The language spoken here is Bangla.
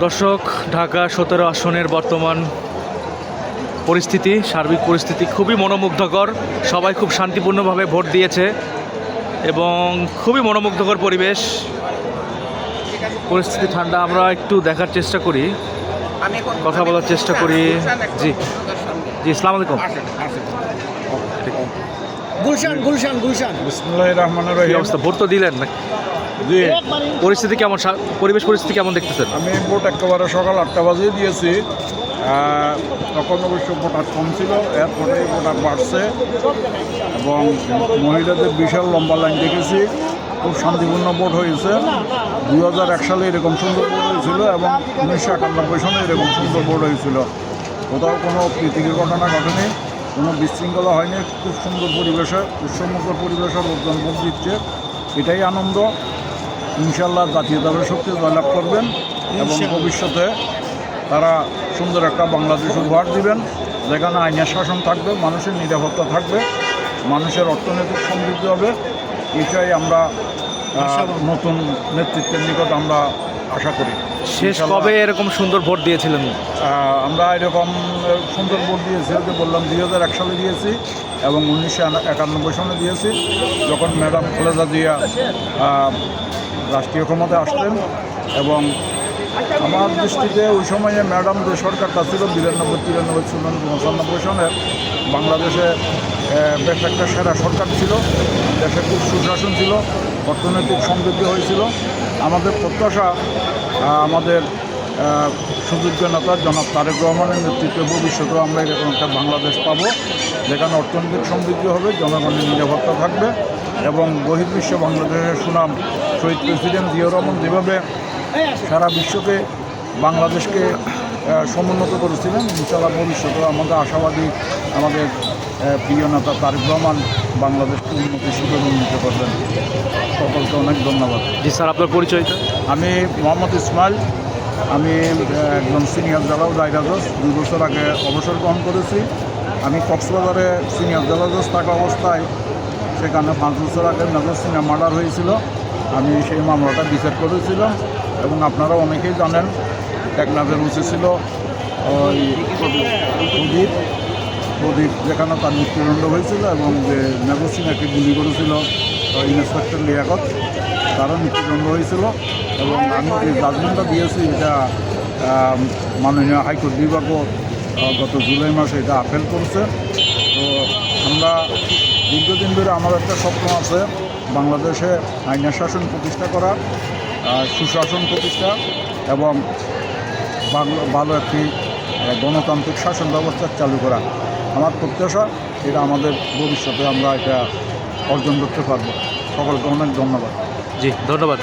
দর্শক, ঢাকা 17 আসনের বর্তমান পরিস্থিতি, সার্বিক পরিস্থিতি খুবই মনোমুগ্ধকর। সবাই খুব শান্তিপূর্ণভাবে ভোট দিয়েছে এবং খুবই মনোমুগ্ধকর পরিবেশ, পরিস্থিতি ঠান্ডা। আমরা একটু দেখার চেষ্টা করি, কথা বলার চেষ্টা করি। জি জি, আসসালামু আলাইকুম। গুলশান বিসমিল্লাহির রহমানির কি রহিম। অবস্থা? ভোট তো দিলেন না, জি, পরিস্থিতি কেমন, পরিবেশ পরিস্থিতি কেমন দেখতেছেন? আমি ভোট একেবারে সকাল 8টা বাজে দিয়েছি। তখন অবশ্য ভোটার কম ছিল, এরপরে ভোটার বাড়ছে এবং মহিলাদের বিশাল লম্বা লাইন দেখেছি। খুব শান্তিপূর্ণ ভোট হয়েছে। 2001 সালে এরকম সুন্দর ভোট হয়েছিল এবং 1991 সালে এরকম সুন্দর ভোট হয়েছিল। কোথাও কোনো প্রীতিকর ঘটনা ঘটেনি, কোনো বিশৃঙ্খলা হয়নি। খুব সুন্দর পরিবেশে, উৎসবমুখর পরিবেশে লোকজন ভোট দিচ্ছে। এটাই আনন্দ। ইনশাল্লাহ জাতীয়তাবাদী শক্তি জয়লাভ করবেন এবং ভবিষ্যতে তারা সুন্দর একটা বাংলাদেশ উপহার দিবেন, যেখানে আইনের শাসন থাকবে, মানুষের নিরাপত্তা থাকবে, মানুষের অর্থনৈতিক সমৃদ্ধি হবে। এটাই আমরা নতুন নেতৃত্বের নিকট আমরা আশা করি। শেষ কবে এরকম সুন্দর ভোট দিয়েছিলেন? আমরা এরকম সুন্দর ভোট দিয়েছি, যে বললাম 2001 সালে দিয়েছি এবং 1991 সালে দিয়েছি, যখন ম্যাডাম খালেদা জিয়া রাষ্ট্রীয় ক্ষমতায় আসলেন। এবং আমার দৃষ্টিতে ওই সময়ে ম্যাডাম যে সরকারটা ছিল 92, 93, 94, 95 সনের বাংলাদেশে বেশ একটা সেরা সরকার ছিল। দেশে খুব সুশাসন ছিল, অর্থনৈতিক সমৃদ্ধি হয়েছিল। আমাদের প্রত্যাশা আমাদের সুযোগ্য নেতা জনাব তারেক রহমানের নেতৃত্বে ভবিষ্যতেও আমরা এরকম একটা বাংলাদেশ পাব, যেখানে অর্থনৈতিক সমৃদ্ধি হবে, জনগণের নিরাপত্তা থাকবে এবং বহির্বিশ্বে বাংলাদেশের সুনাম শহীদ প্রেসিডেন্ট জিয়াউর রহমান যেভাবে সারা বিশ্বকে বাংলাদেশকে সমুন্নত করেছিলেন, ইনশাআল্লাহ ভবিষ্যতেও আমাদের আশাবাদী আমাদের প্রিয় নেতা তারেক রহমান বাংলাদেশকে উন্নতির শিখরে উন্নীত করবেন। সকলকে অনেক ধন্যবাদ। জি স্যার, আপনার পরিচয়টা? আমি মোহাম্মদ ইসমাইল। আমি একজন সিনিয়র জেলা দায়রা জজ, 2 বছর আগে অবসর গ্রহণ করেছি। আমি কক্সবাজারে সিনিয়র জেলা জজ থাকা অবস্থায় সেখানে 5 বছর আগে মেজর সিনিয়র মার্ডার হয়েছিল। আমি সেই মামলাটা বিচার করেছিলাম এবং আপনারা অনেকেই জানেন টেকনাফের উঁচু ছিল ওই প্রদীপ, যেখানে তার মৃত্যুদণ্ড হয়েছিল এবং যে মেজর সিনিয়রকে গুলি করেছিল ইন্সপেক্টর লিয়াকত, তারও মৃত্যুদণ্ড হয়েছিল। এবং আমি যে জাজমেন্টটা দিয়েছি এটা মাননীয় হাইকোর্ট বিভাগও গত জুলাই মাসে এটা আপিল করছে। তো আমরা দীর্ঘদিন ধরে আমার একটা স্বপ্ন আছে, বাংলাদেশে আইনের শাসন প্রতিষ্ঠা করা, সুশাসন প্রতিষ্ঠা এবং ভালো একটি গণতান্ত্রিক শাসন ব্যবস্থা চালু করা। আমার প্রত্যাশা এটা আমাদের ভবিষ্যতে আমরা এটা অর্জন করতে পারবো। সকলকে অনেক ধন্যবাদ। জি, ধন্যবাদ।